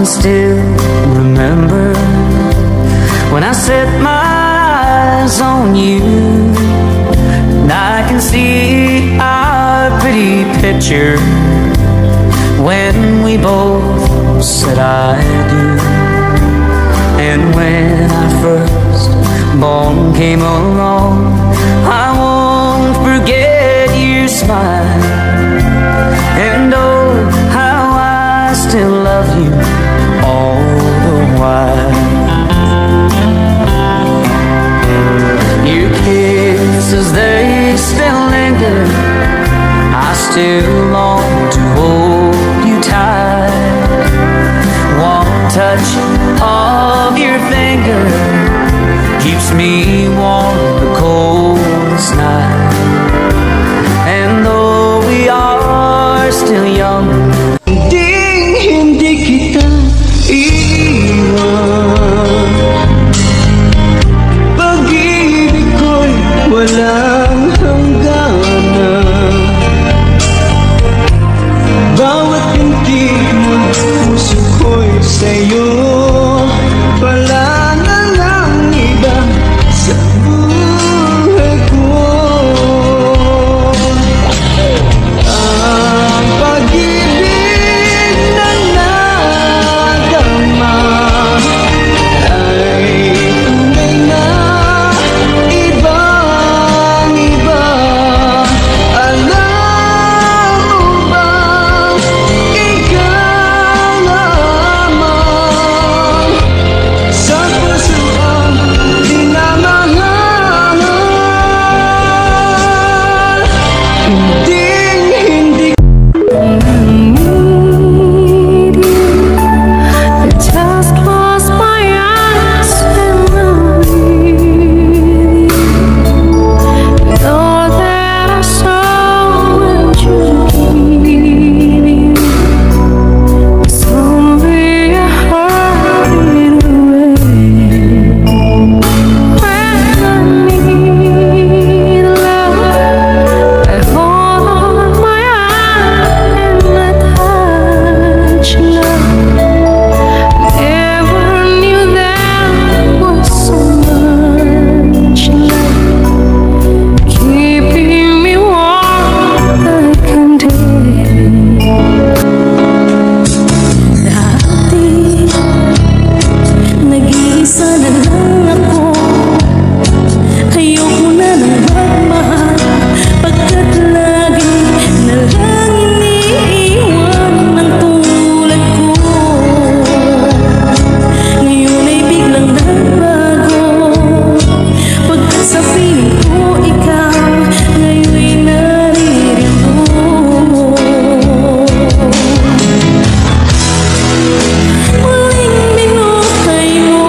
still remember when I set my eyes on you, and I can see our pretty picture when we both said I do. And when our first born came along, I won't forget your smile. And oh, how I still love you all the while. Your kisses, they still linger. I still long to hold you tight. One touch of your finger keeps me warm the coldest night. And though we are still young, hindi kita iiwan. Pag-ibig ko'y walang hangganan. Bawat pintig mo, puso ko'y sa'yo. Wala na lang iba sa buhay ko. Ang pag-ibig na nadarama ay tunay na ibang-iba. Alam mo bang ikaw lamang sa puso ang minamahal? Hindi Just close my eyes and I'll breathe. Know that I so much to give you. Someday I heard it away. When I need love, I hold my eye and I touch love. Never knew there was so much love keeping me warm like a day. Dati nag-iisa na lang ako. Ayoko na nang magmahal, pagkat lagi na lang iniiwan ng tulad ko. Ngayon ay biglang nagbago, pagkat sa piling ko ikaw ngayon'y naririto. Muling binuhay mo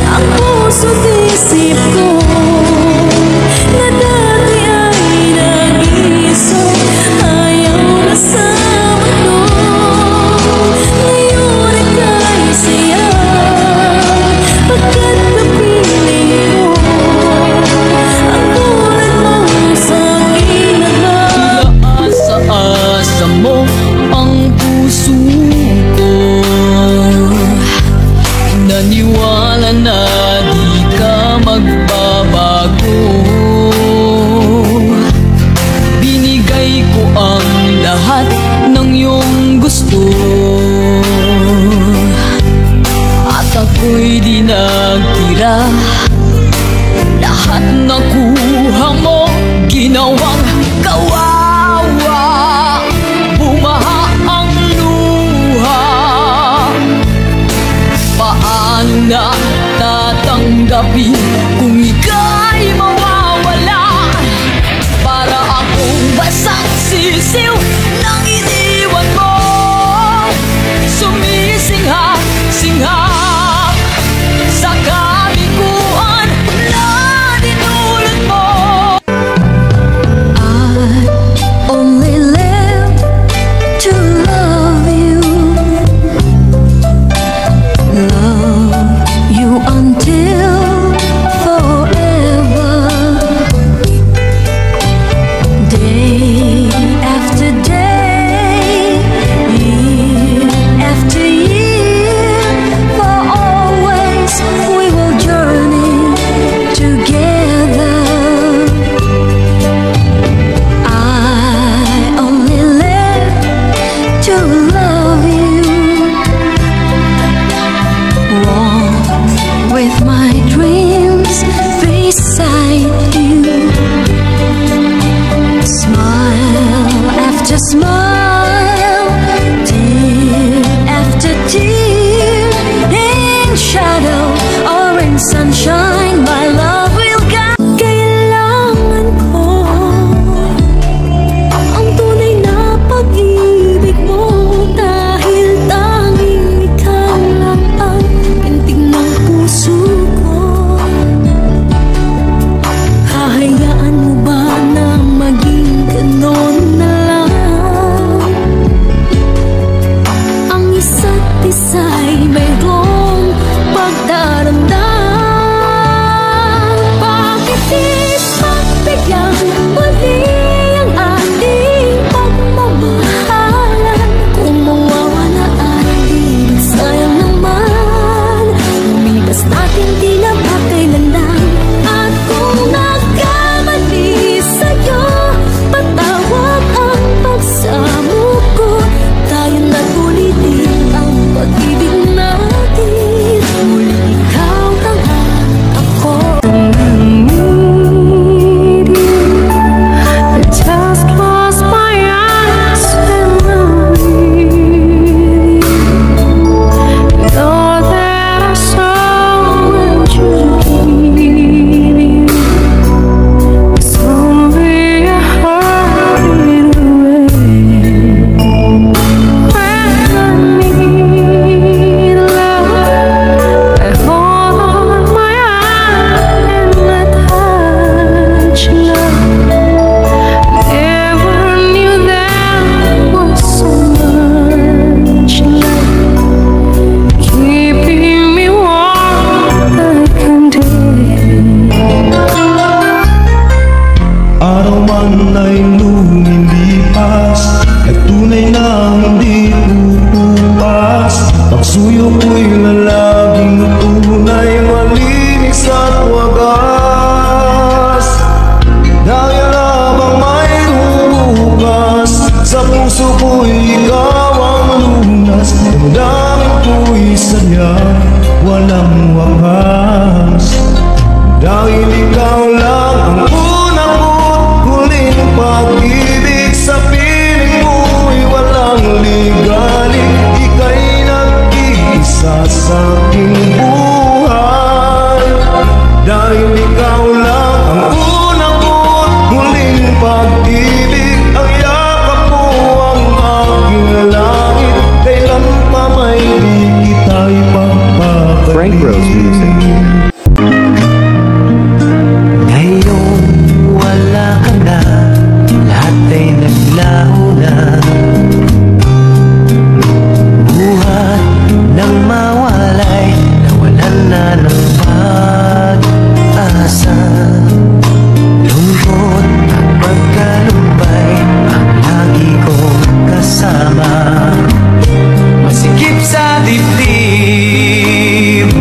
ang puso't isip ko, na dati ay nag-iisa, ayaw na sa mundo. Ngayon ika'y saya, pagkat napiling ko ang tulad mo sa aking nagmahal. Inaasa-asa mo ang puso ko. Naniwala na di ka magbabago. Binigay ko ang lahat ng iyong gusto, at ako'y di nagtira. Lahat nakuha mo, ginawang kawawa. Bumaha ang luha. Paano na tatanggapin kung ika'y mawawala? Para akong basang sisiw nang iniwan mo. Sumisingha-singha sa kabiguan na dinulot mo. ay mayroong pagdaramdam. Bakit di pagbigyan muli ang ating pagmamahalan? Kung mawawala ay di sayang naman. Lumipas natin tila ba kailanlan. At kung nagkamali sa'yo, patawag ang pagsamo ko. Tayo na't ulitin ang pag-ibig natin. Muli ikaw lang at ako. I just close my eyes and I'm with you. Know that I so much to give you. Someday I heard it away. When I need love, I hold my hand and I touch love. Never knew there was so much love keeping me warm like a day. Araw man ay lumilipas at tunay na hindi uupas. Pagsuyo ko'y lalaging tunay, malinis at wagas. Dahil habang may bukas, sa puso ko'y ikaw ang lunas. Damdamin ko'y sadya, walang wakas. Dahil ikaw lang ang unang at huling pag-ibig. Sa piling mo'y walang ligalig. Ika'y nag-iisa sa aking buhay. Dahil ikaw lang ang unang at huling pag-ibig. Ang yakap mo ang aking langit. Kailan pa may di kita'y papabalik. Frank Rose Music. Ngayon wala ka na, lahat ay naglaho na. Buhat nang mawalay, nawalan na ng pag-asa. Lungkot at pagkalumbay ang lagi kong kasama. Masikip sa dibdib,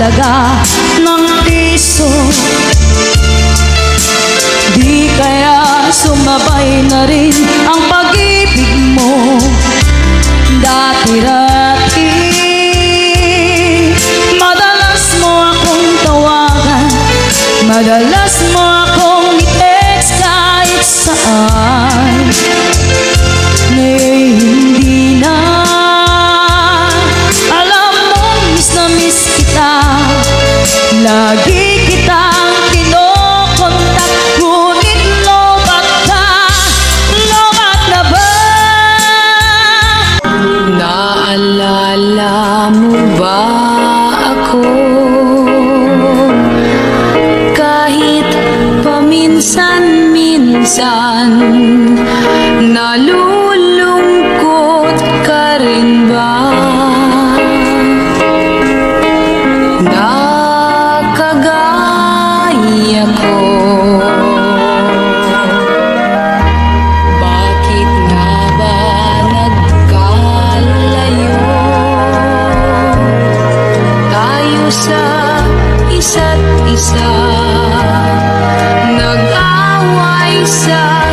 halaga ng piso. Di kaya sumabay na rin ang pag-ibig mo dati-dati. Madalas mo akong tawagan, madalas mo akong i-text kahit saan. Ngayon hindi na. Alam mo, miss na miss kita. Lagi kitang kinokontak, ngunit lobat ka, lobat na ba? Naalala mo ba ako? Kahit paminsan-minsan, nalulungkot ka rin ba? Nakagaya ko. Bakit nga ba nagkalayo tayo sa isa't isa? Nag-away sa